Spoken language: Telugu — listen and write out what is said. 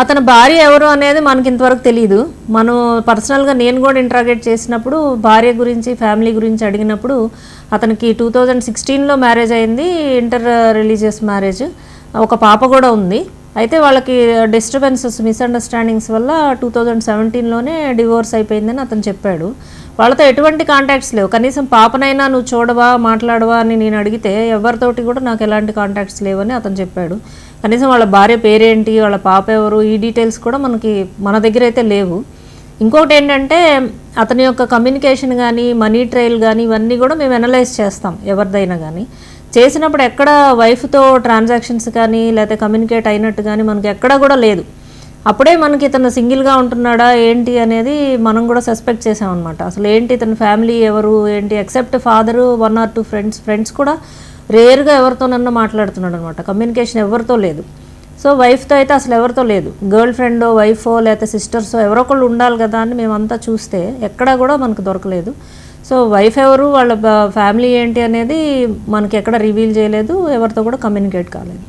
అతని భార్య ఎవరు అనేది మనకి ఇంతవరకు తెలియదు. మనం పర్సనల్గా నేను కూడా ఇంట్రాగేట్ చేసినప్పుడు భార్య గురించి ఫ్యామిలీ గురించి అడిగినప్పుడు అతనికి 2016లో మ్యారేజ్ అయింది, ఇంటర్ రిలీజియస్ మ్యారేజ్, ఒక పాప కూడా ఉంది. అయితే వాళ్ళకి డిస్టర్బెన్సెస్ మిస్అండర్స్టాండింగ్స్ వల్ల 2017లోనే డివోర్స్ అయిపోయిందని అతను చెప్పాడు. వాళ్ళతో ఎటువంటి కాంటాక్ట్స్ లేవు. కనీసం పాపనైనా నువ్వు చూడవా మాట్లాడవా అని నేను అడిగితే ఎవరితోటి కూడా నాకు ఎలాంటి కాంటాక్ట్స్ లేవని అతను చెప్పాడు. కనీసం వాళ్ళ భార్య పేరేంటి, వాళ్ళ పాప ఎవరు, ఈ డీటెయిల్స్ కూడా మన దగ్గర అయితే లేవు. ఇంకొకటి ఏంటంటే అతని యొక్క కమ్యూనికేషన్ కానీ మనీ ట్రయల్ కానీ ఇవన్నీ కూడా మేము అనలైజ్ చేస్తాం ఎవరిదైనా కానీ. చేసినప్పుడు ఎక్కడ వైఫ్తో ట్రాన్సాక్షన్స్ కానీ లేకపోతే కమ్యూనికేట్ అయినట్టు కానీ మనకి ఎక్కడా కూడా లేదు. అప్పుడే మనకి ఇతను సింగిల్గా ఉంటున్నాడా ఏంటి అనేది మనం కూడా సస్పెక్ట్ చేసామన్నమాట. అసలు ఏంటి ఇతని ఫ్యామిలీ ఎవరు ఏంటి, ఎక్సెప్ట్ ఫాదరు 1 or 2 ఫ్రెండ్స్ కూడా రేర్గా ఎవరితోనన్నా మాట్లాడుతున్నాడు అనమాట. కమ్యూనికేషన్ ఎవరితో లేదు. సో వైఫ్తో అయితే అసలు ఎవరితో లేదు. గర్ల్ ఫ్రెండో వైఫో లేకపోతే సిస్టర్సో ఎవరో ఒకళ్ళు ఉండాలి కదా అని మేమంతా చూస్తే ఎక్కడా కూడా మనకు దొరకలేదు. సో వైఫ్ ఎవరు, వాళ్ళ ఫ్యామిలీ ఏంటి అనేది మనకి ఎక్కడ రివీల్ చేయలేదు, ఎవరితో కూడా కమ్యూనికేట్ కాలేదు.